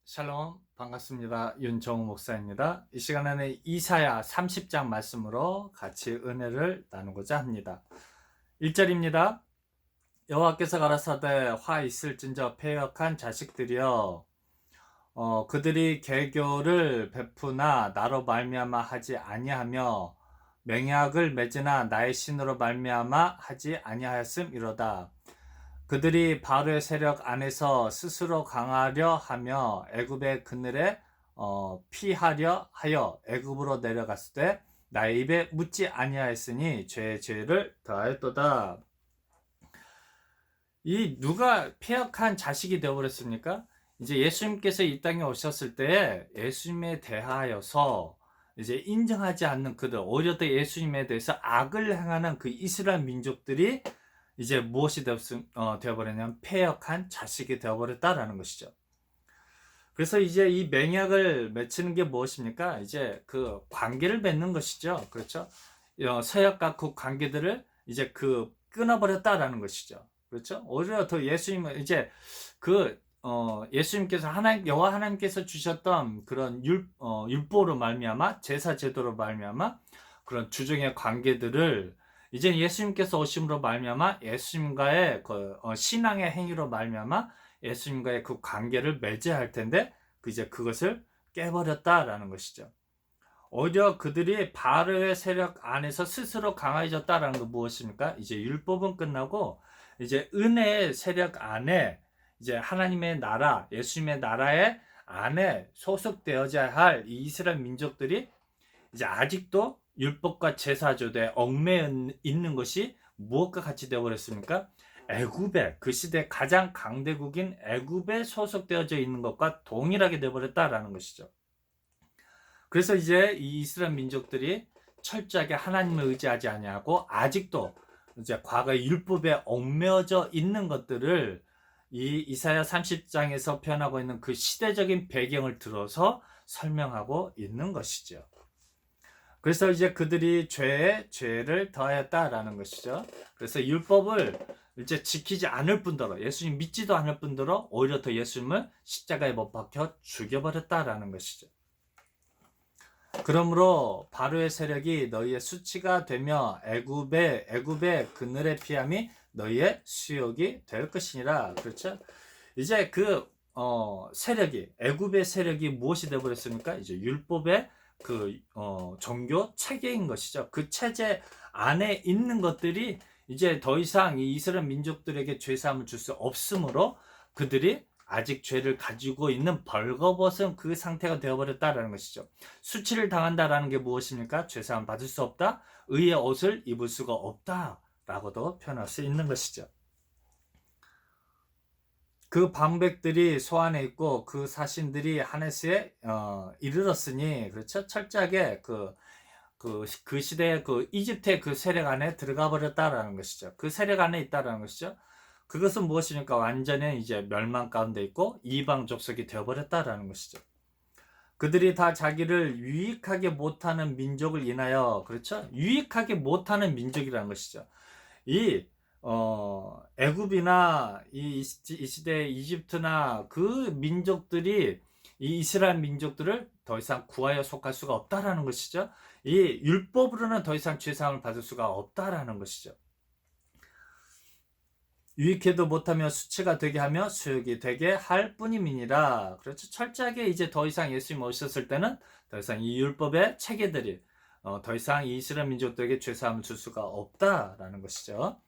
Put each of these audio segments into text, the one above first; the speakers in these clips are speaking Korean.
샬롬 반갑습니다. 윤정우 목사입니다. 이 시간에는 이사야 30장 말씀으로 같이 은혜를 나누고자 합니다. 1절입니다. 여호와께서 가라사대 화 있을진저 패역한 자식들이여 그들이 계교를 베푸나 나로 말미암아 하지 아니하며 맹약을 맺으나 나의 신으로 말미암아 하지 아니하였음이로다. 그들이 바로의 세력 안에서 스스로 강하려 하며 애굽의 그늘에 피하려 하여 애굽으로 내려갔을 때 나의 입에 묻지 아니하였으니 죄의 죄를 더하였도다. 이 누가 폐역한 자식이 되어버렸습니까? 이제 예수님께서 이 땅에 오셨을 때 예수님에 대하여서 이제 인정하지 않는 그들, 오히려 더 예수님에 대해서 악을 행하는 그 이스라엘 민족들이 이제 무엇이 되어버렸냐면 폐역한 자식이 되어버렸다라는 것이죠. 그래서 이제 이 맹약을 맺히는 게 무엇입니까? 이제 그 관계를 맺는 것이죠. 그렇죠? 서약과 그 관계들을 이제 끊어버렸다라는 것이죠. 그렇죠? 오히려 더 예수님은 이제 예수님께서 여호와 하나님께서 주셨던 그런 율법으로 말미암아 제사 제도로 말미암아 그런 주중의 관계들을 이제 예수님께서 오심으로 말미암아 예수님과의 신앙의 행위로 말미암아 예수님과의 그 관계를 맺어야 할 텐데 이제 그것을 깨버렸다라는 것이죠. 오히려 그들이 바르의 세력 안에서 스스로 강해졌다라는 건 무엇입니까? 이제 율법은 끝나고 이제 은혜의 세력 안에 이제 하나님의 나라, 예수님의 나라의 안에 소속되어야 할 이 이스라엘 민족들이 이제 아직도 율법과 제사조에 얽매여 있는 것이 무엇과 같이 되어버렸습니까? 애굽에 그 시대 가장 강대국인 애굽에 소속되어져 있는 것과 동일하게 되어버렸다라는 것이죠. 그래서 이제 이 이스라엘 민족들이 철저하게 하나님을 의지하지 아니하고 아직도 이제 과거의 율법에 얽매여져 있는 것들을 이 이사야 30장에서 표현하고 있는 그 시대적인 배경을 들어서 설명하고 있는 것이죠. 그래서 이제 그들이 죄에 죄를 더하였다라는 것이죠. 그래서 율법을 이제 지키지 않을 뿐더러 예수님 믿지도 않을 뿐더러 오히려 더 예수님을 십자가에 못 박혀 죽여버렸다라는 것이죠. 그러므로 바로의 세력이 너희의 수치가 되며 애굽의 그늘의 피함이 너희의 수욕이 될 것이니라. 그렇죠? 이제 애굽의 세력이 무엇이 되어버렸습니까? 이제 율법의 종교 체계인 것이죠. 그 체제 안에 있는 것들이 이제 더 이상 이 이스라엘 민족들에게 죄사함을 줄 수 없으므로 그들이 아직 죄를 가지고 있는 벌거벗은 그 상태가 되어버렸다라는 것이죠. 수치를 당한다라는 게 무엇입니까? 죄사함 받을 수 없다. 의의 옷을 입을 수가 없다라고도 표현할 수 있는 것이죠. 그 방백들이 소안에 있고 그 사신들이 하네스에 이르렀으니 그렇죠. 철저하게 그 시대의 그 이집트의 그 세력 안에 들어가 버렸다라는 것이죠. 그 세력 안에 있다라는 것이죠. 그것은 무엇입니까? 완전히 이제 멸망 가운데 있고 이방 족속이 되어버렸다라는 것이죠. 그들이 다 자기를 유익하게 못하는 민족을 인하여 그렇죠? 유익하게 못하는 민족이라는 것이죠. 이 애굽이나 이 시대 이집트나 그 민족들이 이 이스라엘 민족들을 더 이상 구하여 속할 수가 없다라는 것이죠. 이 율법으로는 더 이상 죄사함을 받을 수가 없다라는 것이죠. 유익해도 못하며 수치가 되게 하며 수욕이 되게 할 뿐임이니라. 그렇죠. 철저하게 이제 더 이상 예수님 오셨을 때는 더 이상 이 율법의 체계들이 더 이상 이 이스라엘 민족들에게 죄사함을 줄 수가 없다라는 것이죠.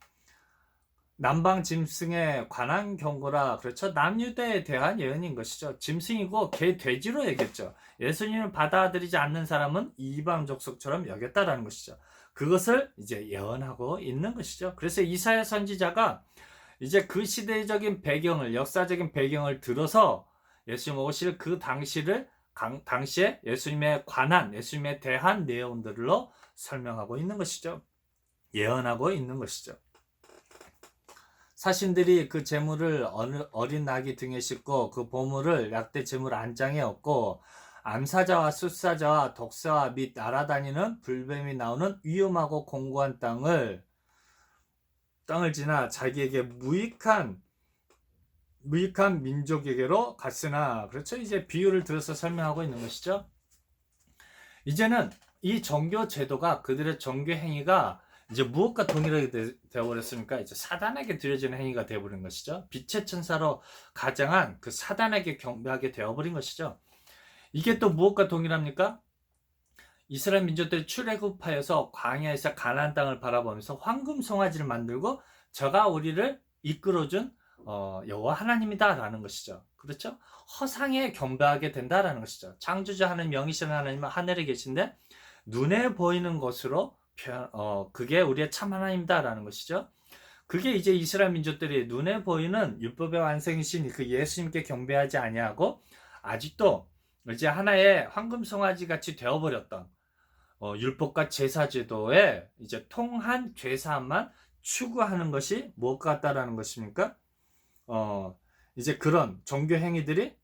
남방 짐승에 관한 경고라. 그렇죠. 남유대에 대한 예언인 것이죠. 짐승이고 개 돼지로 얘기했죠. 예수님을 받아들이지 않는 사람은 이방 족속처럼 여겼다라는 것이죠. 그것을 이제 예언하고 있는 것이죠. 그래서 이사야 선지자가 이제 그 시대적인 배경을 역사적인 배경을 들어서 예수님 오실 그 당시에 예수님에 관한 예수님에 대한 내용들로 설명하고 있는 것이죠. 예언하고 있는 것이죠. 사신들이 그 재물을 어린 나귀 등에 싣고 그 보물을 약대 재물 안장에 얻고 암사자와 숫사자와 독사와 및 날아다니는 불뱀이 나오는 위험하고 공고한 땅을 지나 자기에게 무익한 무익한 민족에게로 갔으나, 그렇죠? 이제 비유를 들어서 설명하고 있는 것이죠. 이제는 이 종교 제도가, 그들의 종교 행위가 이제 무엇과 동일하게 되어버렸습니까? 이제 사단에게 드려지는 행위가 되어버린 것이죠. 빛의 천사로 가장한 그 사단에게 경배하게 되어버린 것이죠. 이게 또 무엇과 동일합니까? 이스라엘 민족들이 출애굽하여서 광야에서 가나안 땅을 바라보면서 황금 송아지를 만들고 저가 우리를 이끌어준 여호와 하나님이다라는 것이죠. 그렇죠? 허상에 경배하게 된다라는 것이죠. 창조자 하나님, 영이신 하나님은 하늘에 계신데 눈에 보이는 것으로 그게 우리의 참 하나님이다라는 것이죠. 그게 이제 이스라엘 민족들이 눈에 보이는 율법의 완성이신 그 예수님께 경배하지 아니하고 아직도 이제 하나의 황금 송아지 같이 되어버렸던 율법과 제사제도에 이제 통한 죄사함만 추구하는 것이 무엇 같다라는 것입니까? 이제 그런 종교 행위들이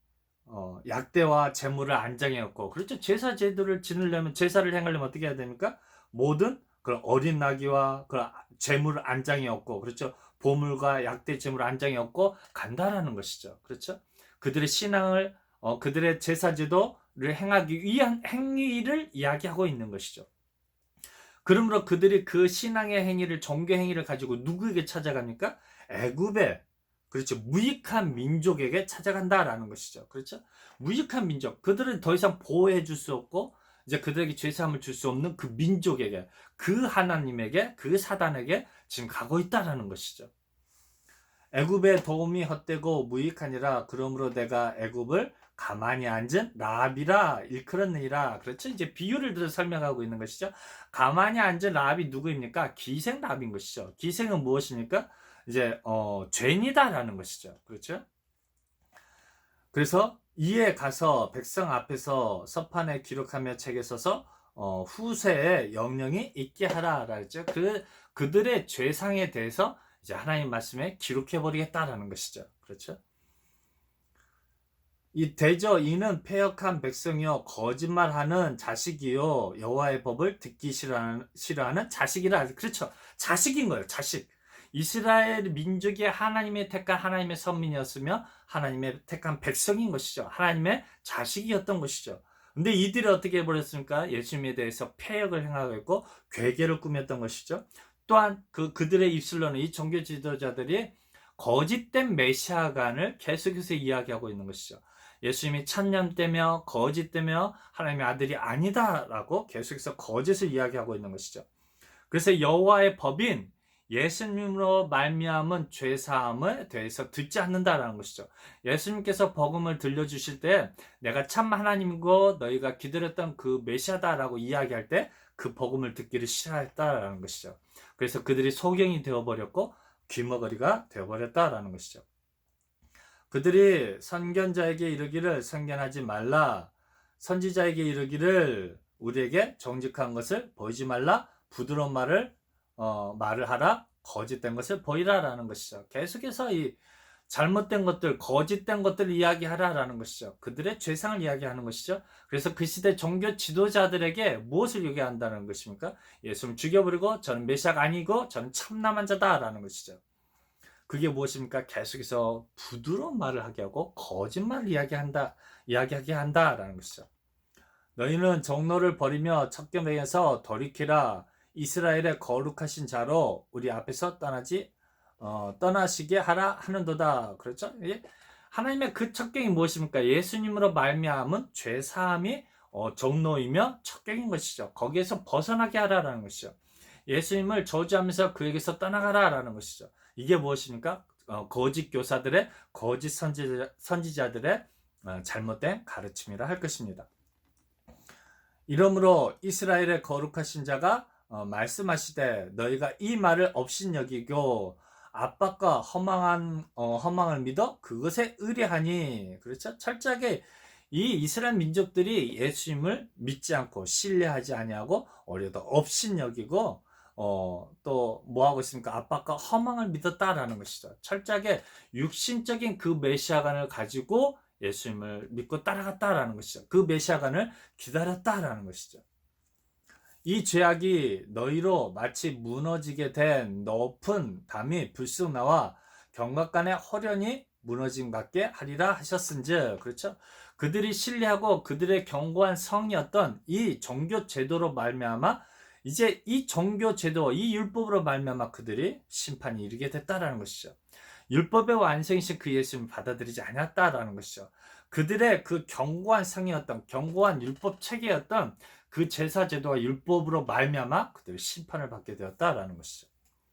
약대와 재물을 안장해왔고, 그렇죠. 제사 제도를 지내려면, 제사를 행하려면 어떻게 해야 됩니까? 모든 그런 어린 나귀와 그런 재물을 안장해왔고, 그렇죠. 보물과 약대 재물을 안장해왔고 간다라는 것이죠. 그렇죠. 그들의 신앙을 그들의 제사 제도를 행하기 위한 행위를 이야기하고 있는 것이죠. 그러므로 그들이 그 신앙의 행위를, 종교 행위를 가지고 누구에게 찾아갑니까? 애굽의, 그렇죠, 무익한 민족에게 찾아간다라는 것이죠. 그렇죠? 무익한 민족, 그들은 더 이상 보호해 줄 수 없고 이제 그들에게 죄사함을 줄 수 없는 그 민족에게, 그 하나님에게, 그 사단에게 지금 가고 있다라는 것이죠. 애굽의 도움이 헛되고 무익하니라. 그러므로 내가 애굽을 가만히 앉은 라합이라 일컬었느니라. 그렇죠? 이제 비유를 들어 설명하고 있는 것이죠. 가만히 앉은 라합이 누구입니까? 기생 라합인 것이죠. 기생은 무엇입니까? 이제 죄인이다라는 것이죠. 그렇죠? 그래서 이에 가서 백성 앞에서 서판에 기록하며 책에 써서 후세에 영영이 있게 하라라 했죠. 그들의 죄상에 대해서 이제 하나님 말씀에 기록해 버리겠다라는 것이죠. 그렇죠? 이 대저 이는 패역한 백성이요 거짓말하는 자식이요 여호와의 법을 듣기 싫어하는 자식이라. 그렇죠. 자식인 거예요. 자식. 이스라엘 민족이 하나님의 택한 하나님의 선민이었으며 하나님의 택한 백성인 것이죠. 하나님의 자식이었던 것이죠. 근데 이들이 어떻게 해버렸습니까? 예수님에 대해서 패역을 행하고 있고 괴계를 꾸몄던 것이죠. 또한 그들의 입술로는 이 종교 지도자들이 거짓된 메시아관을 계속해서 이야기하고 있는 것이죠. 예수님이 천년되며 거짓되며 하나님의 아들이 아니다라고 계속해서 거짓을 이야기하고 있는 것이죠. 그래서 여호와의 법인 예수님으로 말미암은 죄사함에 대해서 듣지 않는다라는 것이죠. 예수님께서 복음을 들려주실 때 내가 참 하나님이고 너희가 기다렸던 그 메시아다라고 이야기할 때 그 복음을 듣기를 싫어했다라는 것이죠. 그래서 그들이 소경이 되어버렸고 귀머거리가 되어버렸다라는 것이죠. 그들이 선견자에게 이르기를 선견하지 말라, 선지자에게 이르기를 우리에게 정직한 것을 보이지 말라, 부드러운 말을 하라, 거짓된 것을 보이라라는 것이죠. 계속해서 이 잘못된 것들, 거짓된 것들을 이야기하라라는 것이죠. 그들의 죄상을 이야기하는 것이죠. 그래서 그 시대 종교 지도자들에게 무엇을 요구한다는 것입니까? 예수를 죽여버리고 저는 메시아가 아니고 저는 참남한 자다라는 것이죠. 그게 무엇입니까? 계속해서 부드러운 말을 하게 하고 거짓말을 이야기하게 한다라는 것이죠. 너희는 정로를 버리며 척결명에서 돌이키라. 이스라엘의 거룩하신 자로 우리 앞에서 떠나시게 하라 하는도다. 그렇죠? 하나님의 그 척경이 무엇입니까? 예수님으로 말미암은 죄 사함이 정로이며 척경인 것이죠. 거기에서 벗어나게 하라라는 것이죠. 예수님을 저주하면서 그에게서 떠나가라라는 것이죠. 이게 무엇입니까? 거짓 교사들의, 거짓 선지자들의 잘못된 가르침이라 할 것입니다. 이러므로 이스라엘의 거룩하신 자가 말씀하시되 너희가 이 말을 업신여기고 압박과 허망을 믿어 그것에 의뢰하니. 그렇죠? 철저하게 이 이스라엘 민족들이 예수님을 믿지 않고 신뢰하지 아니하고 오히려 더 업신여기고 또 뭐하고 있습니까? 압박과 허망을 믿었다라는 것이죠. 철저하게 육신적인 그 메시아관을 가지고 예수님을 믿고 따라갔다라는 것이죠. 그 메시아관을 기다렸다라는 것이죠. 이 죄악이 너희로 마치 무너지게 된 높은 담이 불쑥 나와 경각간에 호련히 무너짐 같게 하리라 하셨은즉, 그렇죠? 그들이 신뢰하고 그들의 견고한 성이었던 이 종교 제도로 말미암아 이제 이 종교 제도, 이 율법으로 말미암아 그들이 심판이 이르게 됐다라는 것이죠. 율법의 완성이신 그 예수님을 받아들이지 않았다라는 것이죠. 그들의 그 견고한 성이었던, 견고한 율법 체계였던 그 제사 제도와 율법으로 말미암아 그들이 심판을 받게 되었다라는 것이죠.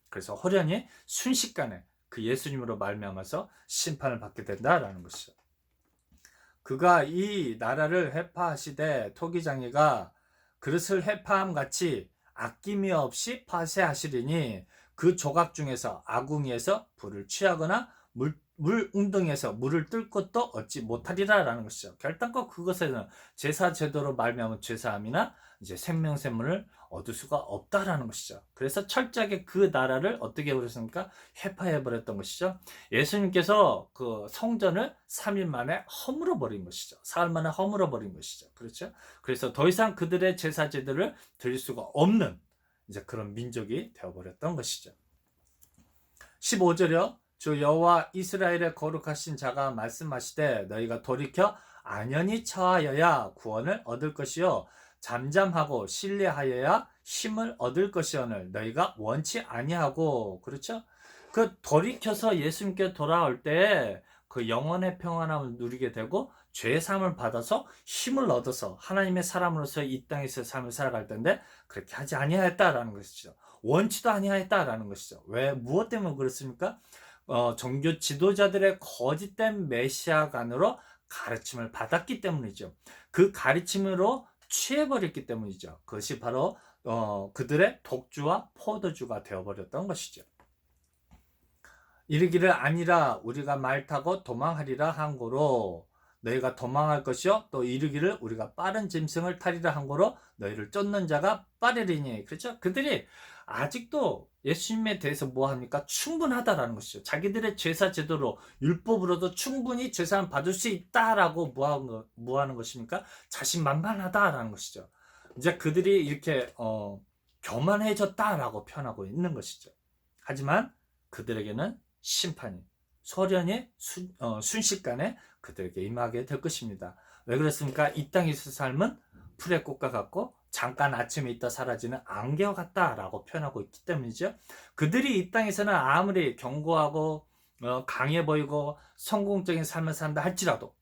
그래서 호련히 순식간에 그 예수님으로 말미암아서 심판을 받게 된다라는 것이죠. 그가 이 나라를 회파하시되 토기장이가 그릇을 회파함 같이 아낌이 없이 파쇄하시리니 그 조각 중에서 아궁이에서 불을 취하거나 물 웅덩이에서 물을 뜰 것도 얻지 못하리라라는 것이죠. 결단코 그것에는 제사 제도로 말미암은 죄사함이나 이제 생명샘물을 얻을 수가 없다라는 것이죠. 그래서 철저하게 그 나라를 어떻게 해버렸습니까? 회파해 버렸던 것이죠. 예수님께서 그 성전을 3일 만에 허물어 버린 것이죠. 사흘 만에 허물어 버린 것이죠. 그렇죠? 그래서 더 이상 그들의 제사 제도를 드릴 수가 없는 이제 그런 민족이 되어 버렸던 것이죠. 15절이요. 주 여호와 이스라엘의 거룩하신 자가 말씀하시되 너희가 돌이켜 안연히 처하여야 구원을 얻을 것이요 잠잠하고 신뢰하여야 힘을 얻을 것이오늘 너희가 원치 아니하고, 그렇죠? 그 돌이켜서 예수님께 돌아올 때 그 영원의 평안함을 누리게 되고 죄 사함을 받아서 힘을 얻어서 하나님의 사람으로서 이 땅에서 삶을 살아갈 텐데 그렇게 하지 아니하였다라는 것이죠. 원치도 아니하였다라는 것이죠. 왜, 무엇 때문에 그렇습니까? 종교 지도자들의 거짓된 메시아간으로 가르침을 받았기 때문이죠. 그 가르침으로 취해버렸기 때문이죠. 그것이 바로 그들의 독주와 포도주가 되어버렸던 것이죠. 이르기를 아니라 우리가 말 타고 도망하리라 한 고로 너희가 도망할 것이요 또 이르기를 우리가 빠른 짐승을 타리라 한 고로 너희를 쫓는 자가 빠르리니. 그렇죠? 그들이 아직도 예수님에 대해서 뭐 합니까? 충분하다라는 것이죠. 자기들의 제사 제도로 율법으로도 충분히 제사를 받을 수 있다라고 뭐 하는 것입니까? 자신만만하다라는 것이죠. 이제 그들이 이렇게 교만해졌다라고 표현하고 있는 것이죠. 하지만 그들에게는 심판이 소련히 순식간에 그들에게 임하게 될 것입니다. 왜 그렇습니까? 이 땅에서 삶은 풀의 꽃과 같고 잠깐 아침에 있다 사라지는 안개와 같다라고 표현하고 있기 때문이죠. 그들이 이 땅에서는 아무리 견고하고 강해 보이고 성공적인 삶을 산다 할지라도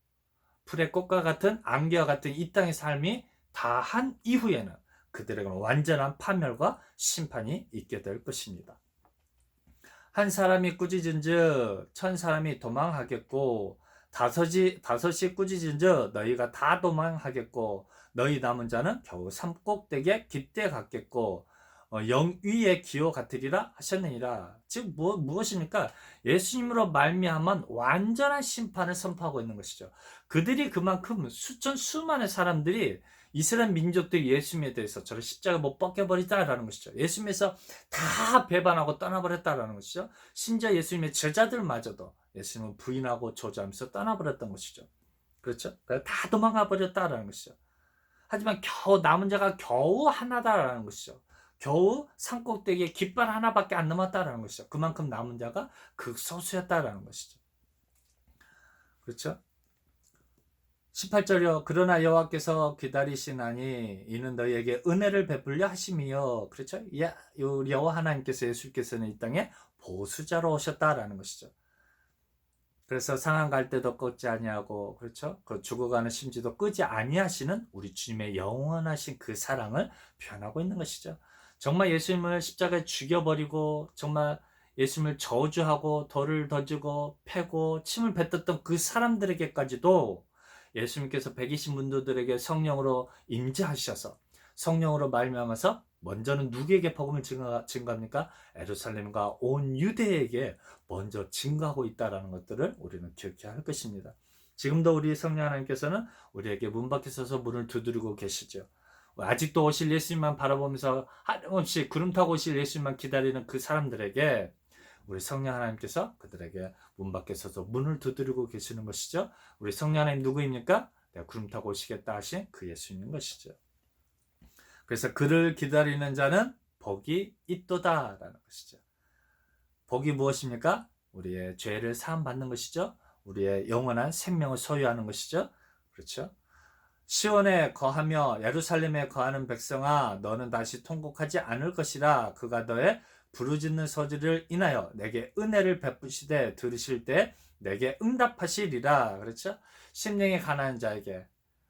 풀의 꽃과 같은 안개와 같은 이 땅의 삶이 다한 이후에는 그들에게는 완전한 파멸과 심판이 있게 될 것입니다. 한 사람이 꾸짖은즉 천 사람이 도망하겠고 다섯이 꾸짖은즉 너희가 다 도망하겠고 너희 남은 자는 겨우 산꼭대기에 깃대 같겠고 영위의 기호 같으리라 하셨느니라. 즉 무엇입니까? 예수님으로 말미암은 완전한 심판을 선포하고 있는 것이죠. 그들이 그만큼 수많은 사람들이 이스라엘 민족들이 예수님에 대해서 저를 십자가 못 벗겨버리다라는 것이죠. 예수님에서 다 배반하고 떠나버렸다라는 것이죠. 심지어 예수님의 제자들마저도 예수님을 부인하고 저주하면서 떠나버렸던 것이죠. 그렇죠? 다 도망가 버렸다라는 것이죠. 하지만 겨우 남은 자가 겨우 하나다라는 것이죠. 겨우 산꼭대기에 깃발 하나밖에 안 남았다라는 것이죠. 그만큼 남은 자가 극소수였다라는 것이죠. 그렇죠? 18절이요. 그러나 여호와께서 기다리시나니 이는 너희에게 은혜를 베풀려 하심이요. 그렇죠? 여호와 하나님께서 예수께서는 이 땅에 보수자로 오셨다라는 것이죠. 그래서 상한 갈 때도 꺾지 아니하고, 그렇죠? 그 죽어가는 심지도 끄지 아니하시는 우리 주님의 영원하신 그 사랑을 표현하고 있는 것이죠. 정말 예수님을 십자가에 죽여버리고 정말 예수님을 저주하고 돌을 던지고 패고 침을 뱉었던 그 사람들에게까지도 예수님께서 120문도들에게 성령으로 임재하셔서 성령으로 말미암아서 먼저는 누구에게 복음을 증거합니까? 예루살렘과 온 유대에게 먼저 증거하고 있다는 것들을 우리는 기억해야 할 것입니다. 지금도 우리 성령 하나님께서는 우리에게 문 밖에 서서 문을 두드리고 계시죠. 아직도 오실 예수님만 바라보면서 하염없이 구름 타고 오실 예수님만 기다리는 그 사람들에게 우리 성령 하나님께서 그들에게 문 밖에 서서 문을 두드리고 계시는 것이죠. 우리 성령 하나님 누구입니까? 내가 구름 타고 오시겠다 하신 그 예수님인 것이죠. 그래서 그를 기다리는 자는 복이 있도다라는 것이죠. 복이 무엇입니까? 우리의 죄를 사함 받는 것이죠. 우리의 영원한 생명을 소유하는 것이죠. 그렇죠? 시온에 거하며 예루살렘에 거하는 백성아, 너는 다시 통곡하지 않을 것이라. 그가 너의 부르짖는 소리를 인하여 내게 은혜를 베푸시되 들으실 때 내게 응답하시리라. 그렇죠? 심령이 가난한 자에게,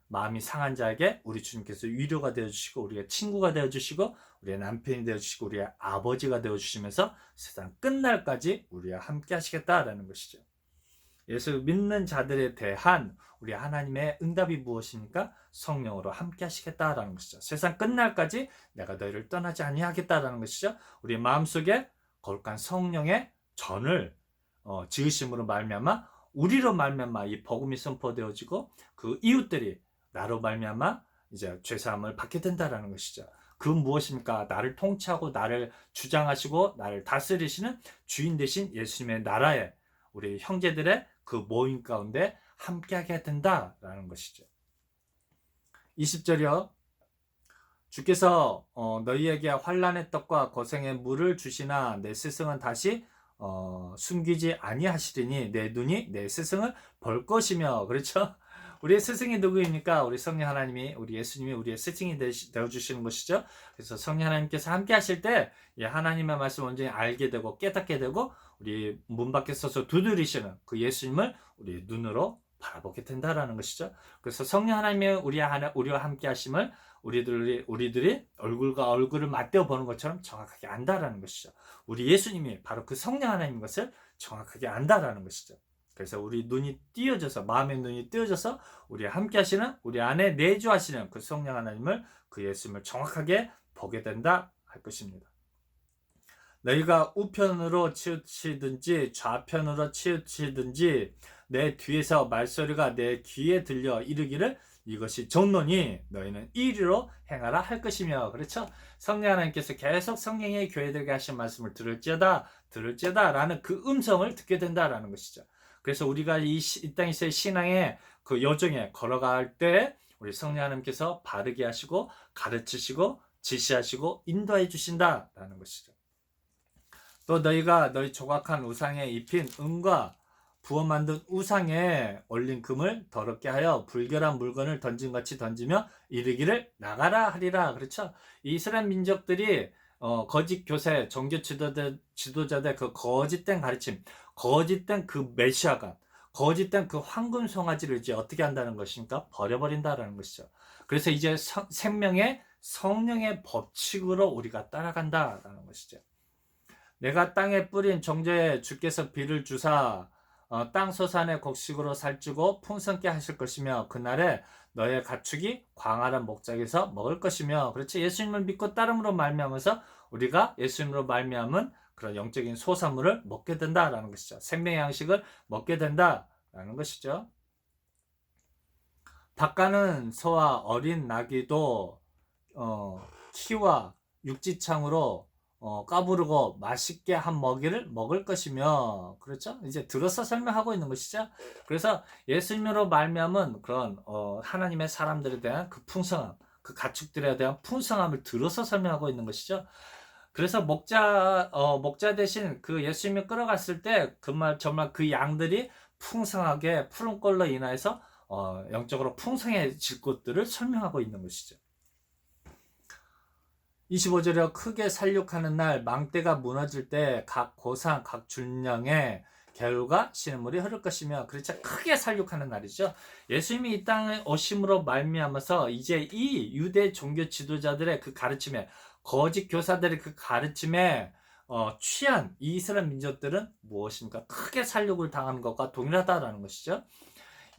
마음이 상한 자에게 우리 주님께서 위로가 되어주시고, 우리의 친구가 되어주시고, 우리의 남편이 되어주시고, 우리의 아버지가 되어주시면서 세상 끝날까지 우리와 함께 하시겠다라는 것이죠. 예수 믿는 자들에 대한 우리 하나님의 응답이 무엇입니까? 성령으로 함께 하시겠다라는 것이죠. 세상 끝날까지 내가 너희를 떠나지 아니하겠다라는 것이죠. 우리 마음속에 거룩한 성령의 전을 지으심으로 말미암아 우리로 말미암아 이 복음이 선포되어지고 그 이웃들이 나로 말미암아 이제 죄사함을 받게 된다라는 것이죠. 그 무엇입니까? 나를 통치하고 나를 주장하시고 나를 다스리시는 주인 되신 예수님의 나라에 우리 형제들의 그 모임 가운데 함께하게 된다라는 것이죠. 20절이요. 주께서 너희에게 환난의 떡과 고생의 물을 주시나 내 스승은 다시 숨기지 아니하시리니 내 눈이 내 스승을 볼 것이며. 그렇죠? 우리의 스승이 누구입니까? 우리 성령 하나님이, 우리 예수님이 우리의 스승이 되어주시는 것이죠. 그래서 성령 하나님께서 함께 하실 때 하나님의 말씀을 온전히 알게 되고 깨닫게 되고 우리 문 밖에 서서 두드리시는 그 예수님을 우리 눈으로 바라보게 된다라는 것이죠. 그래서 성령 하나님이 우리와 함께 하심을 우리들이 얼굴과 얼굴을 맞대어 보는 것처럼 정확하게 안다라는 것이죠. 우리 예수님이 바로 그 성령 하나님인 것을 정확하게 안다라는 것이죠. 그래서 우리 눈이 띄어져서, 마음의 눈이 띄어져서 우리와 함께 하시는, 우리 안에 내주하시는 그 성령 하나님을, 그 예수님을 정확하게 보게 된다 할 것입니다. 너희가 우편으로 치우치든지 좌편으로 치우치든지 내 뒤에서 말소리가 내 귀에 들려 이르기를 이것이 정론이 너희는 이리로 행하라 할 것이며. 그렇죠? 성령 하나님께서 계속 성령의 교회들에게 하신 말씀을 들을지어다 라는 그 음성을 듣게 된다라는 것이죠. 그래서 우리가 이 땅에서의 신앙의 그 여정에 걸어갈 때 우리 성령 하나님께서 바르게 하시고 가르치시고 지시하시고 인도해 주신다라는 것이죠. 또 너희가 너희 조각한 우상에 입힌 은과 부어 만든 우상에 올린 금을 더럽게 하여 불결한 물건을 던진같이 던지며 이르기를 나가라 하리라. 그렇죠? 이스라엘 민족들이 거짓 교세, 종교 지도자들 그 거짓된 가르침, 거짓된 그 메시아가, 거짓된 그 황금 송아지를 이제 어떻게 한다는 것입니까? 버려버린다라는 것이죠. 그래서 이제 생명의 성령의 법칙으로 우리가 따라간다라는 것이죠. 내가 땅에 뿌린 종자에 주께서 비를 주사 땅 소산의 곡식으로 살찌고 풍성케 하실 것이며 그날에 너의 가축이 광활한 목장에서 먹을 것이며. 그렇지? 예수님을 믿고 따름으로 말미암아서 우리가 예수님으로 말미암은 그런 영적인 소산물을 먹게 된다라는 것이죠. 생명의 양식을 먹게 된다라는 것이죠. 닭가는 소와 어린 나귀도 키와 육지창으로 까부르고 맛있게 한 먹이를 먹을 것이며. 그렇죠? 이제 들어서 설명하고 있는 것이죠. 그래서 예수님으로 말미암은 그런 하나님의 사람들에 대한 그 풍성함, 그 가축들에 대한 풍성함을 들어서 설명하고 있는 것이죠. 그래서 목자 대신 그 예수님이 끌어갔을 때 정말 그 양들이 풍성하게 푸른 꼴로 인하여서 영적으로 풍성해질 것들을 설명하고 있는 것이죠. 25절에 크게 살육하는 날 망대가 무너질 때 각 고상 각 준령의 개울과 시냇물이 흐를 것이며. 그렇죠? 크게 살육하는 날이죠. 예수님이 이 땅에 오심으로 말미암아서 이제 이 유대 종교 지도자들의 그 가르침에, 거짓 교사들의 그 가르침에 취한 이 이스라엘 민족들은 무엇입니까? 크게 살육을 당하는 것과 동일하다라는 것이죠.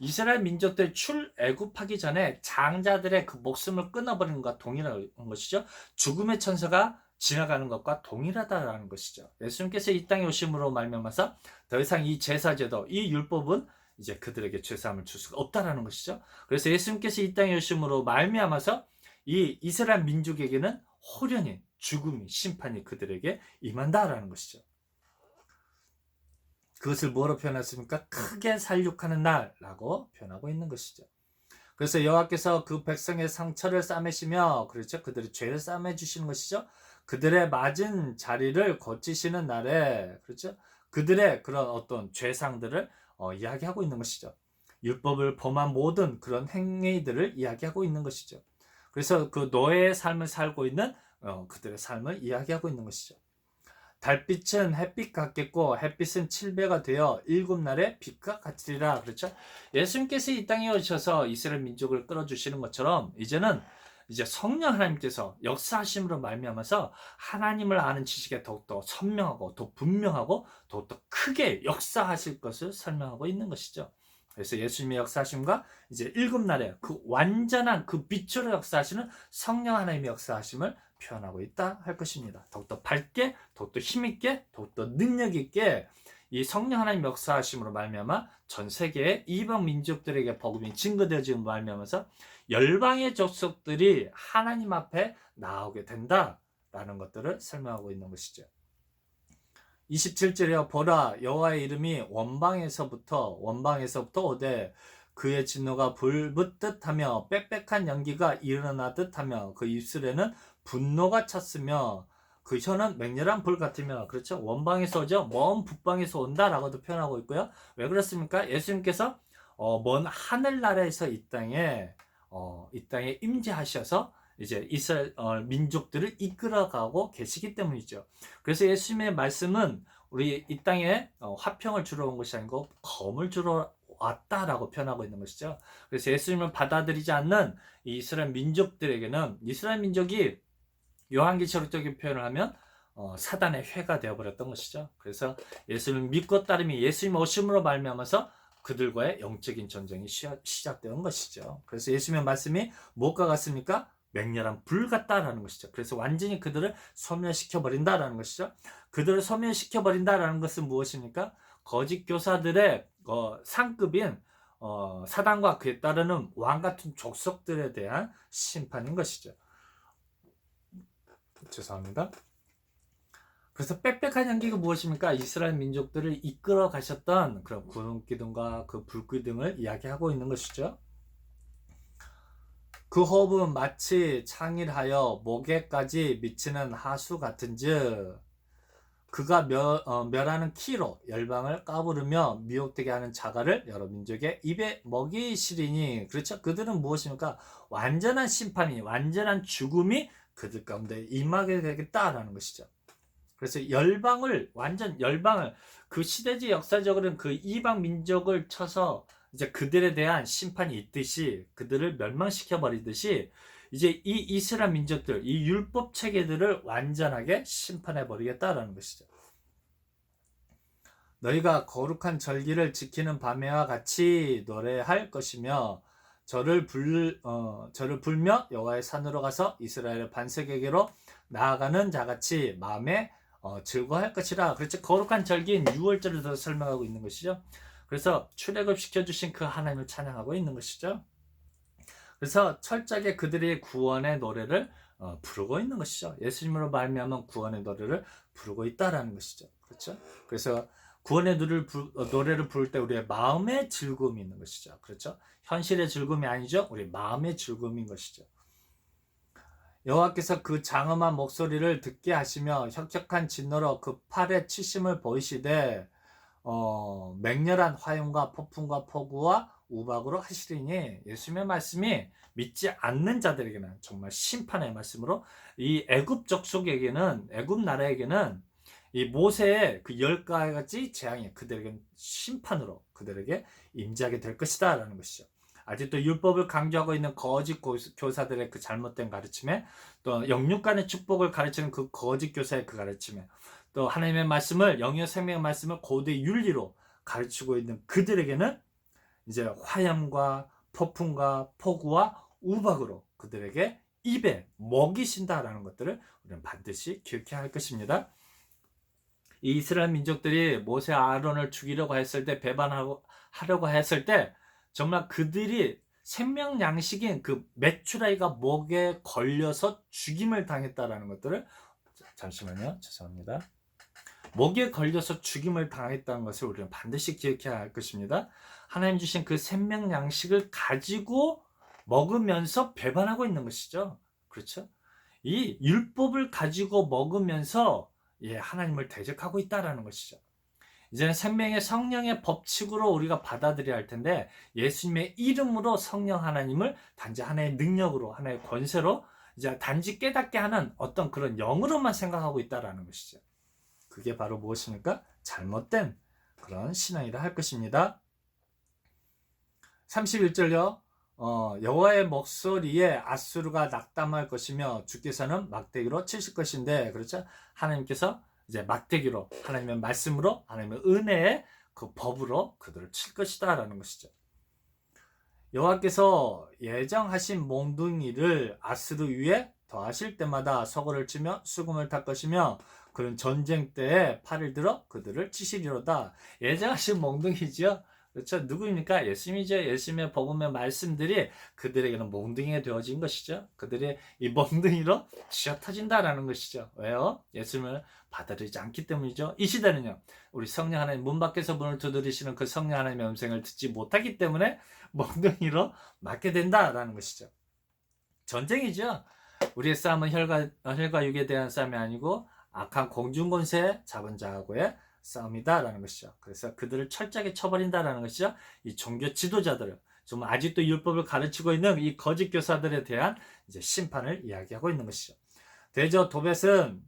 이스라엘 민족들 출애굽하기 전에 장자들의 그 목숨을 끊어버리는 것과 동일한 것이죠. 죽음의 천사가 지나가는 것과 동일하다라는 것이죠. 예수님께서 이 땅에 오심으로 말미암아서 더 이상 이 제사제도, 이 율법은 이제 그들에게 죄사함을 줄 수가 없다라는 것이죠. 그래서 예수님께서 이 땅에 오심으로 말미암아서 이 이스라엘 민족에게는 호련히 죽음이, 심판이 그들에게 임한다라는 것이죠. 그것을 뭐로 표현했습니까? 크게 살육하는 날라고 표현하고 있는 것이죠. 그래서 여호와께서 그 백성의 상처를 싸매시며, 그렇죠? 그들의 죄를 싸매 주시는 것이죠. 그들의 맞은 자리를 고치시는 날에, 그렇죠? 그들의 그런 어떤 죄상들을 이야기하고 있는 것이죠. 율법을 범한 모든 그런 행위들을 이야기하고 있는 것이죠. 그래서 그 노예의 삶을 살고 있는 그들의 삶을 이야기하고 있는 것이죠. 달빛은 햇빛 같겠고 햇빛은 칠배가 되어 일곱 날의 빛과 같으리라. 그렇죠? 예수님께서 이 땅에 오셔서 이스라엘 민족을 끌어주시는 것처럼 이제는 이제 성령 하나님께서 역사하심으로 말미암아서 하나님을 아는 지식에 더욱더 선명하고 더 분명하고 더욱더 크게 역사하실 것을 설명하고 있는 것이죠. 그래서 예수님의 역사하심과 이제 일곱 날에 그 완전한 그 빛으로 역사하시는 성령 하나님의 역사하심을 표현하고 있다 할 것입니다. 더욱더 밝게, 더욱더 힘있게, 더욱더 능력있게 이 성령 하나님 역사하심으로 말미암아 전 세계의 이방 민족들에게 복음이 증거되어지는 말미암아서 열방의 족속들이 하나님 앞에 나오게 된다라는 것들을 설명하고 있는 것이죠. 27절에 보라 여호와의 이름이 원방에서부터 오되 그의 진노가 불붙듯 하며 빽빽한 연기가 일어나듯 하며 그 입술에는 분노가 찼으며 그 혀는 맹렬한 불 같으며. 그렇죠? 원방에서 오죠. 먼 북방에서 온다라고도 표현하고 있고요. 왜 그렇습니까? 예수님께서 먼 하늘나라에서 이 땅에 임재하셔서 이제 이스라엘 민족들을 이끌어가고 계시기 때문이죠. 그래서 예수님의 말씀은 우리 이 땅에 화평을 주러 온 것이 아니고 검을 주러 왔다라고 표현하고 있는 것이죠. 그래서 예수님을 받아들이지 않는 이 이스라엘 민족들에게는 이스라엘 민족이 요한계시록적인 표현을 하면 사단의 회가 되어버렸던 것이죠. 그래서 예수님을 믿고 따름이 예수님 오심으로 말미암아서 그들과의 영적인 전쟁이 시작되는 것이죠. 그래서 예수님의 말씀이 무엇과 같습니까? 맹렬한 불 같다라는 것이죠. 그래서 완전히 그들을 소멸시켜버린다라는 것이죠. 그들을 소멸시켜버린다라는 것은 무엇입니까? 거짓 교사들의 상급인 사단과 그에 따르는 왕같은 족속들에 대한 심판인 것이죠. 죄송합니다. 그래서 빽빽한 연기가 무엇입니까? 이스라엘 민족들을 이끌어 가셨던 그런 구름기둥과 그 불기둥을 이야기하고 있는 것이죠. 그 호흡은 마치 창일하여 목에까지 미치는 하수 같은즉 그가 멸하는 키로 열방을 까부르며 미혹되게 하는 자갈을 여러 민족의 입에 먹이시리니. 그렇죠? 그들은 무엇입니까? 완전한 심판이, 완전한 죽음이 그들 가운데 임하게 되겠다라는 것이죠. 그래서 열방을 그 시대지 역사적으로는 그 이방 민족을 쳐서 이제 그들에 대한 심판이 있듯이 그들을 멸망시켜 버리듯이 이제 이 이스라엘 민족들, 이 율법 체계들을 완전하게 심판해 버리겠다라는 것이죠. 너희가 거룩한 절기를 지키는 밤에와 같이 노래할 것이며 저를 불며 여호와의 산으로 가서 이스라엘의 반석에게로 나아가는 자같이 마음에 즐거워할 것이라. 그렇죠? 거룩한 절기인 6월절을 더 설명하고 있는 것이죠. 그래서 출애굽시켜 주신 그 하나님을 찬양하고 있는 것이죠. 그래서 철저하게 그들이 구원의 노래를 부르고 있는 것이죠. 예수님으로 말미암은 구원의 노래를 부르고 있다라는 것이죠. 그렇죠? 그래서 구원의 노래를 부를 때 우리의 마음의 즐거움이 있는 것이죠. 그렇죠? 현실의 즐거움이 아니죠. 우리 마음의 즐거움인 것이죠. 여호와께서 그 장엄한 목소리를 듣게 하시며 혁혁한 진노로 그 팔에 치심을 보이시되 맹렬한 화염과 폭풍과 폭우와 우박으로 하시리니. 예수님의 말씀이 믿지 않는 자들에게는 정말 심판의 말씀으로 이 애굽 족속에게는, 애굽 나라에게는 이 모세의 그 10가지 재앙이 그들에게 심판으로 그들에게 임재하게 될 것이다 라는 것이죠. 아직도 율법을 강조하고 있는 거짓 교사들의 그 잘못된 가르침에, 또 영육간의 축복을 가르치는 그 거짓 교사의 그 가르침에, 또 하나님의 말씀을, 영의 생명의 말씀을 고대 윤리로 가르치고 있는 그들에게는 이제 화염과 폭풍과 폭우와 우박으로 그들에게 입에 먹이신다라는 것들을 우리는 반드시 기억해야 할 것입니다. 이 이스라엘 민족들이 모세 아론을 죽이려고 했을 때, 배반하려고 했을 때 정말 그들이 생명 양식인 그 메추라기가 목에 걸려서 죽임을 당했다라는 것들을, 잠시만요, 죄송합니다. 목에 걸려서 죽임을 당했다는 것을 우리는 반드시 기억해야 할 것입니다. 하나님 주신 그 생명 양식을 가지고 먹으면서 배반하고 있는 것이죠. 그렇죠? 이 율법을 가지고 먹으면서 하나님을 대적하고 있다라는 것이죠. 이제는 생명의 성령의 법칙으로 우리가 받아들여야 할 텐데, 예수님의 이름으로 성령 하나님을 단지 하나의 능력으로, 하나의 권세로 이제 단지 깨닫게 하는 어떤 그런 영으로만 생각하고 있다라는 것이죠. 그게 바로 무엇입니까? 잘못된 그런 신앙이라 할 것입니다. 31절요. 여호와의 목소리에 앗수르가 낙담할 것이며 주께서는 막대기로 치실 것인데, 그렇죠? 하나님께서 이제 막대기로, 하나님의 말씀으로, 하나님의 은혜의 그 법으로 그들을 칠 것이다 라는 것이죠. 여호와께서 예정하신 몽둥이를 앗수르 위에 더하실 때마다 서고를 치며 수금을 탈 것이며 그런 전쟁 때에 팔을 들어 그들을 치시리로다. 예정하신 몽둥이지요. 그렇죠? 누구입니까? 예수님이죠. 예수님의 복음의 말씀들이 그들에게는 몽둥이가 되어진 것이죠. 그들이 이 몽둥이로 쥐어 터진다라는 것이죠. 왜요? 예수님을 받아들이지 않기 때문이죠. 이 시대는요, 우리 성령 하나님, 문 밖에서 문을 두드리시는 그 성령 하나님의 음성을 듣지 못하기 때문에 몽둥이로 맞게 된다라는 것이죠. 전쟁이죠. 우리의 싸움은 혈과 육에 대한 싸움이 아니고 악한 공중권세 잡은 자하고의 싸움이다라는 것이죠. 그래서 그들을 철저하게 쳐버린다라는 것이죠. 이 종교 지도자들을, 좀 아직도 율법을 가르치고 있는 이 거짓 교사들에 대한 이제 심판을 이야기하고 있는 것이죠. 대저 도벳은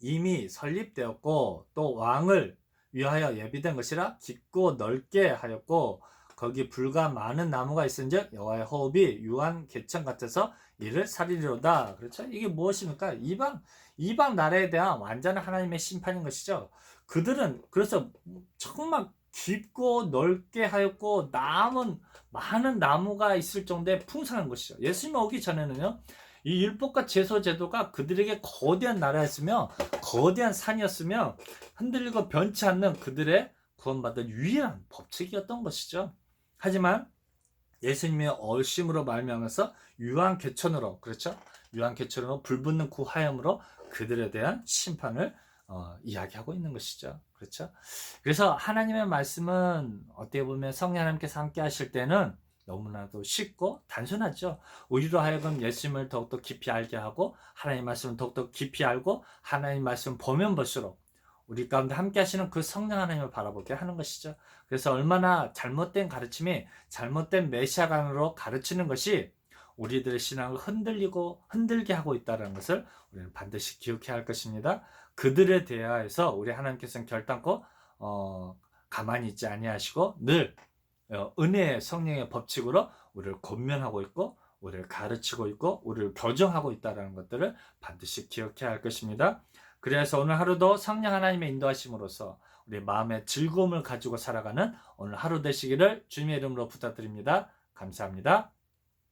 이미 설립되었고 또 왕을 위하여 예비된 것이라 깊고 넓게 하였고 거기 불과 많은 나무가 있은즉 여호와의 호흡이 유한 개천 같아서 이를 살리리로다. 그렇죠? 이게 무엇입니까? 이방 나라에 대한 완전한 하나님의 심판인 것이죠. 그들은 그래서 정말 깊고 넓게 하였고 많은 나무가 있을 정도의 풍성한 것이죠. 예수님 오기 전에는요, 이 율법과 제소 제도가 그들에게 거대한 나라였으며 거대한 산이었으며 흔들리고 변치 않는 그들의 구원받을 유일한 법칙이었던 것이죠. 하지만 예수님의 얼심으로 말미암아서 유한 개천으로, 그렇죠? 유한 개천으로 불붙는 그 화염으로 그들에 대한 심판을 이야기하고 있는 것이죠. 그렇죠? 그래서 하나님의 말씀은 어떻게 보면 성령 하나님께서 함께 하실 때는 너무나도 쉽고 단순하죠. 우리로 하여금 예수님을 더욱더 깊이 알게 하고 하나님의 말씀을 더욱더 깊이 알고 하나님의 말씀을 보면 볼수록 우리 가운데 함께 하시는 그 성령 하나님을 바라보게 하는 것이죠. 그래서 얼마나 잘못된 가르침이 잘못된 메시아관으로 가르치는 것이 우리들의 신앙을 흔들게 하고 있다는 것을 우리는 반드시 기억해야 할 것입니다. 그들에 대하여서 우리 하나님께서는 결단코 가만히 있지 아니하시고 늘 은혜의 성령의 법칙으로 우리를 권면하고 있고 우리를 가르치고 있고 우리를 교정하고 있다는 것들을 반드시 기억해야 할 것입니다. 그래서 오늘 하루도 성령 하나님의 인도하심으로써 우리 마음의 즐거움을 가지고 살아가는 오늘 하루 되시기를 주님의 이름으로 부탁드립니다. 감사합니다.